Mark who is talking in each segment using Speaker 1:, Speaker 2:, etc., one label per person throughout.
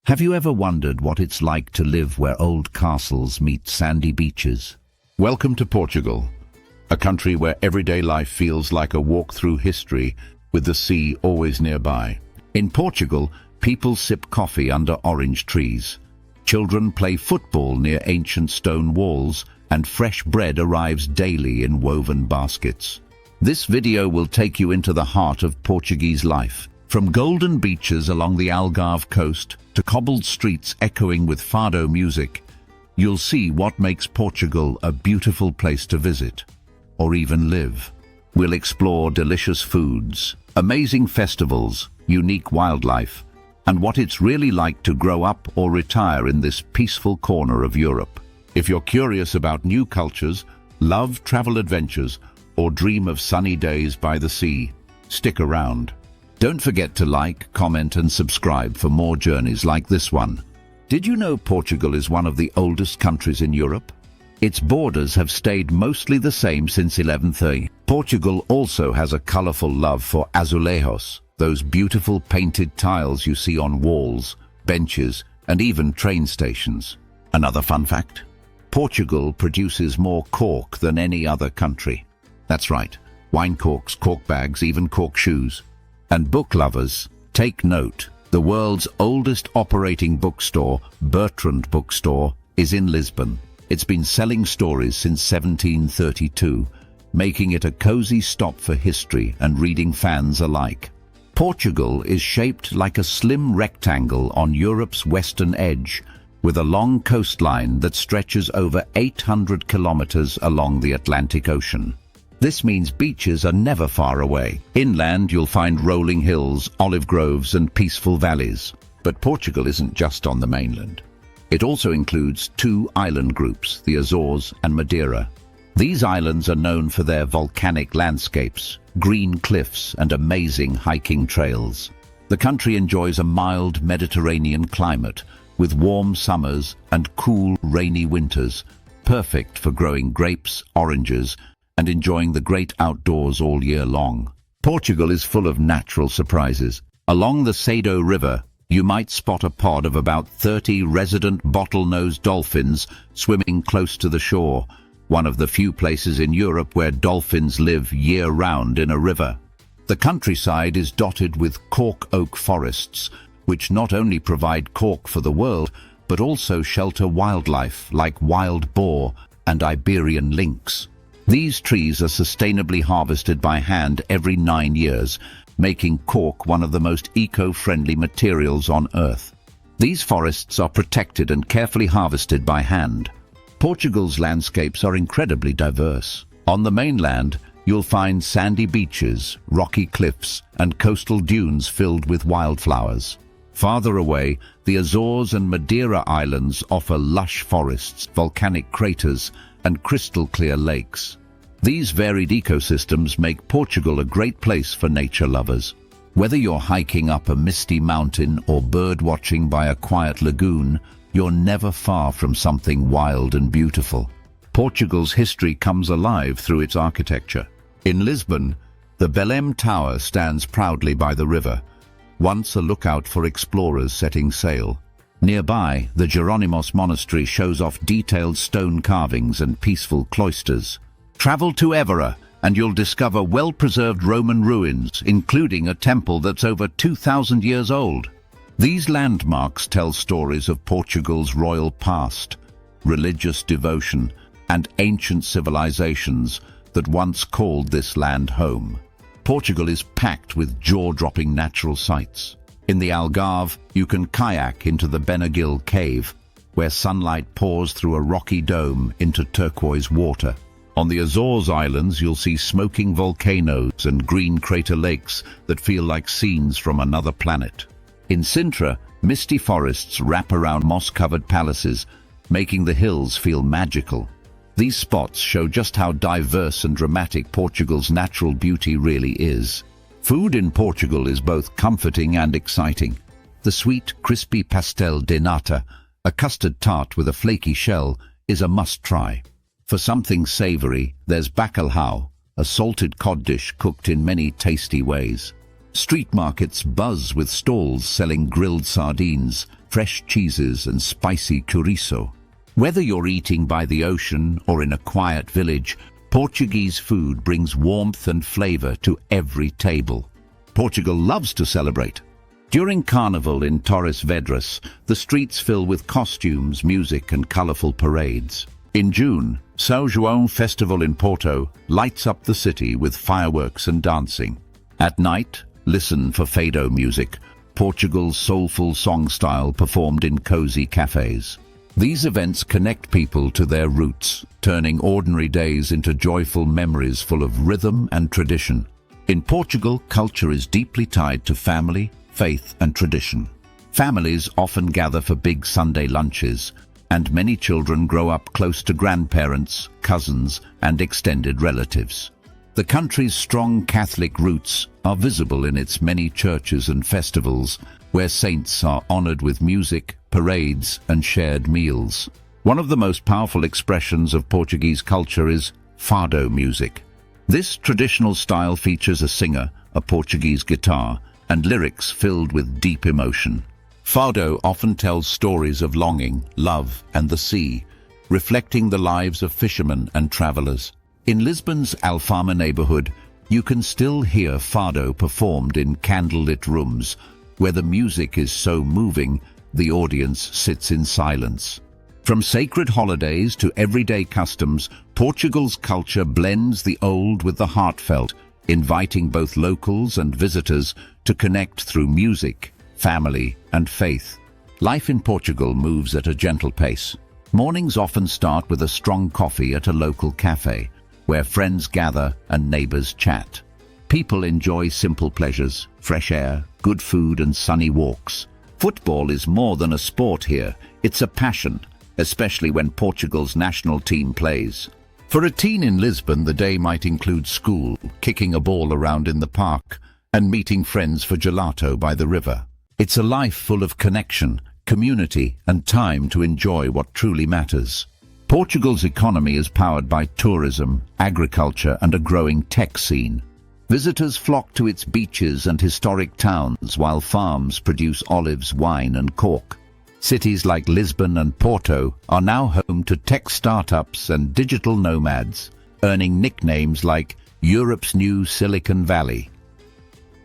Speaker 1: Have you ever wondered what it's like to live where old castles meet sandy beaches? Welcome to Portugal, a country where everyday life feels like a walk through history with the sea always nearby. In Portugal, people sip coffee under orange trees. Children play football near ancient stone walls, and fresh bread arrives daily in woven baskets. This video will take you into the heart of Portuguese life. From golden beaches along the Algarve coast to cobbled streets echoing with Fado music, you'll see what makes Portugal a beautiful place to visit, or even live. We'll explore delicious foods, amazing festivals, unique wildlife, and what it's really like to grow up or retire in this peaceful corner of Europe. If you're curious about new cultures, love travel adventures, or dream of sunny days by the sea, stick around. Don't forget to like, comment and subscribe for more journeys like this one. Did you know Portugal is one of the oldest countries in Europe? Its borders have stayed mostly the same since 1130. Portugal also has a colorful love for azulejos, those beautiful painted tiles you see on walls, benches and even train stations. Another fun fact: Portugal produces more cork than any other country. That's right, wine corks, cork bags, even cork shoes. And book lovers, take note, the world's oldest operating bookstore, Bertrand Bookstore, is in Lisbon. It's been selling stories since 1732, making it a cozy stop for history and reading fans alike. Portugal is shaped like a slim rectangle on Europe's western edge, with a long coastline that stretches over 800 kilometers along the Atlantic Ocean. This means beaches are never far away. Inland, you'll find rolling hills, olive groves and peaceful valleys. But Portugal isn't just on the mainland. It also includes two island groups, the Azores and Madeira. These islands are known for their volcanic landscapes, green cliffs and amazing hiking trails. The country enjoys a mild Mediterranean climate, with warm summers and cool, rainy winters, perfect for growing grapes, oranges, and enjoying the great outdoors all year long. Portugal is full of natural surprises. Along the Sado River, you might spot a pod of about 30 resident bottlenose dolphins swimming close to the shore, one of the few places in Europe where dolphins live year-round in a river. The countryside is dotted with cork oak forests, which not only provide cork for the world, but also shelter wildlife like wild boar and Iberian lynx. These trees are sustainably harvested by hand every 9 years, making cork one of the most eco-friendly materials on Earth. These forests are protected and carefully harvested by hand. Portugal's landscapes are incredibly diverse. On the mainland, you'll find sandy beaches, rocky cliffs, and coastal dunes filled with wildflowers. Farther away, the Azores and Madeira Islands offer lush forests, volcanic craters, and crystal-clear lakes. These varied ecosystems make Portugal a great place for nature lovers. Whether you're hiking up a misty mountain or bird-watching by a quiet lagoon, you're never far from something wild and beautiful. Portugal's history comes alive through its architecture. In Lisbon, the Belém Tower stands proudly by the river, once a lookout for explorers setting sail. Nearby, the Jerónimos Monastery shows off detailed stone carvings and peaceful cloisters. Travel to Évora and you'll discover well-preserved Roman ruins, including a temple that's over 2,000 years old. These landmarks tell stories of Portugal's royal past, religious devotion, and ancient civilizations that once called this land home. Portugal is packed with jaw-dropping natural sights. In the Algarve, you can kayak into the Benagil Cave, where sunlight pours through a rocky dome into turquoise water. On the Azores Islands, you'll see smoking volcanoes and green crater lakes that feel like scenes from another planet. In Sintra, misty forests wrap around moss-covered palaces, making the hills feel magical. These spots show just how diverse and dramatic Portugal's natural beauty really is. Food in Portugal is both comforting and exciting. The sweet, crispy pastel de nata, a custard tart with a flaky shell, is a must-try. For something savory, there's bacalhau, a salted cod dish cooked in many tasty ways. Street markets buzz with stalls selling grilled sardines, fresh cheeses and spicy chorizo. Whether you're eating by the ocean or in a quiet village, Portuguese food brings warmth and flavor to every table. Portugal loves to celebrate. During Carnival in Torres Vedras, the streets fill with costumes, music and colorful parades. In June, São João festival in Porto lights up the city with fireworks and dancing. At night, listen for Fado music, Portugal's soulful song style performed in cozy cafés. These events connect people to their roots, turning ordinary days into joyful memories full of rhythm and tradition. In Portugal, culture is deeply tied to family, faith and tradition. Families often gather for big Sunday lunches, and many children grow up close to grandparents, cousins and extended relatives. The country's strong Catholic roots are visible in its many churches and festivals, where saints are honored with music, parades and shared meals. One of the most powerful expressions of Portuguese culture is Fado music. This traditional style features a singer, a Portuguese guitar, and lyrics filled with deep emotion. Fado often tells stories of longing, love and the sea, reflecting the lives of fishermen and travelers. In Lisbon's Alfama neighborhood, you can still hear Fado performed in candlelit rooms, where the music is so moving, the audience sits in silence. From sacred holidays to everyday customs, Portugal's culture blends the old with the heartfelt, inviting both locals and visitors to connect through music, family and faith. Life in Portugal moves at a gentle pace. Mornings often start with a strong coffee at a local cafe, where friends gather and neighbors chat. People enjoy simple pleasures, fresh air, good food and sunny walks. Football is more than a sport here, it's a passion, especially when Portugal's national team plays. For a teen in Lisbon, the day might include school, kicking a ball around in the park, and meeting friends for gelato by the river. It's a life full of connection, community, and time to enjoy what truly matters. Portugal's economy is powered by tourism, agriculture, and a growing tech scene. Visitors flock to its beaches and historic towns, while farms produce olives, wine, and cork. Cities like Lisbon and Porto are now home to tech startups and digital nomads, earning nicknames like Europe's new Silicon Valley.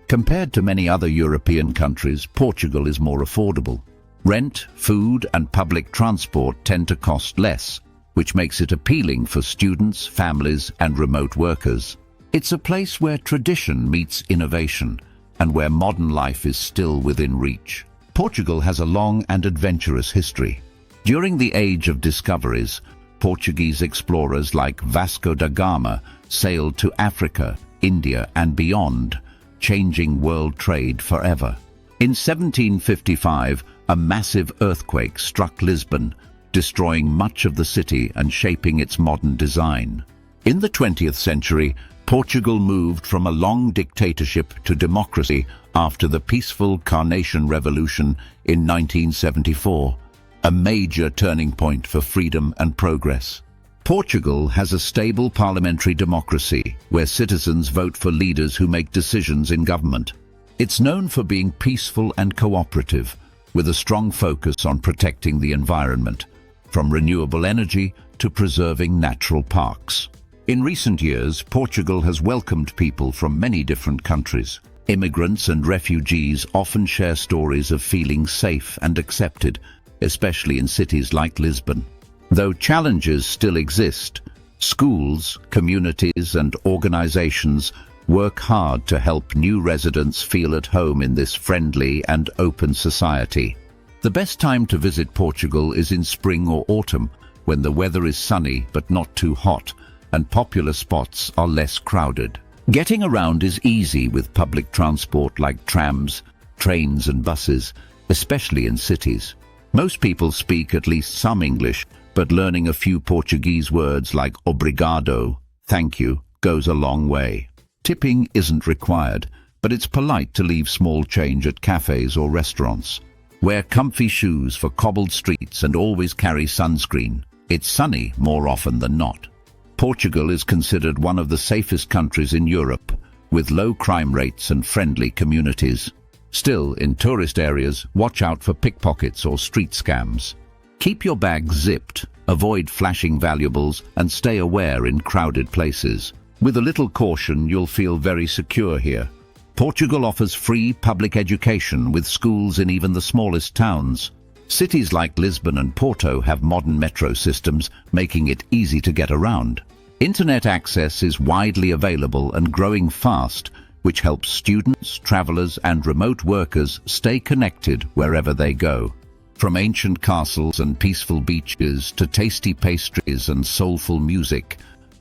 Speaker 1: Compared to many other European countries, Portugal is more affordable. Rent, food, and public transport tend to cost less, which makes it appealing for students, families, and remote workers. It's a place where tradition meets innovation, and where modern life is still within reach. Portugal has a long and adventurous history. During the Age of Discoveries, Portuguese explorers like Vasco da Gama sailed to Africa, India, and beyond, changing world trade forever. In 1755, a massive earthquake struck Lisbon, destroying much of the city and shaping its modern design. In the 20th century, Portugal moved from a long dictatorship to democracy after the peaceful Carnation Revolution in 1974, a major turning point for freedom and progress. Portugal has a stable parliamentary democracy where citizens vote for leaders who make decisions in government. It's known for being peaceful and cooperative, with a strong focus on protecting the environment, from renewable energy to preserving natural parks. In recent years, Portugal has welcomed people from many different countries. Immigrants and refugees often share stories of feeling safe and accepted, especially in cities like Lisbon. Though challenges still exist, schools, communities, and organizations work hard to help new residents feel at home in this friendly and open society. The best time to visit Portugal is in spring or autumn, when the weather is sunny but not too hot, and popular spots are less crowded. Getting around is easy with public transport like trams, trains and buses, especially in cities. Most people speak at least some English, but learning a few Portuguese words like obrigado, thank you, goes a long way. Tipping isn't required, but it's polite to leave small change at cafes or restaurants. Wear comfy shoes for cobbled streets and always carry sunscreen. It's sunny more often than not. Portugal is considered one of the safest countries in Europe, with low crime rates and friendly communities. Still, in tourist areas, watch out for pickpockets or street scams. Keep your bag zipped, avoid flashing valuables, and stay aware in crowded places. With a little caution, you'll feel very secure here. Portugal offers free public education with schools in even the smallest towns. Cities like Lisbon and Porto have modern metro systems, making it easy to get around. Internet access is widely available and growing fast, which helps students, travelers, and remote workers stay connected wherever they go. From ancient castles and peaceful beaches to tasty pastries and soulful music,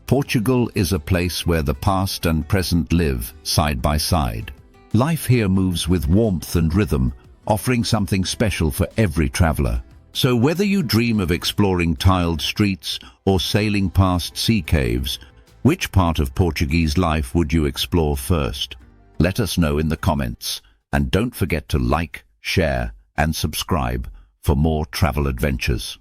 Speaker 1: Portugal is a place where the past and present live side by side. Life here moves with warmth and rhythm, offering something special for every traveler. So whether you dream of exploring tiled streets or sailing past sea caves, which part of Portuguese life would you explore first? Let us know in the comments, and don't forget to like, share, and subscribe for more travel adventures.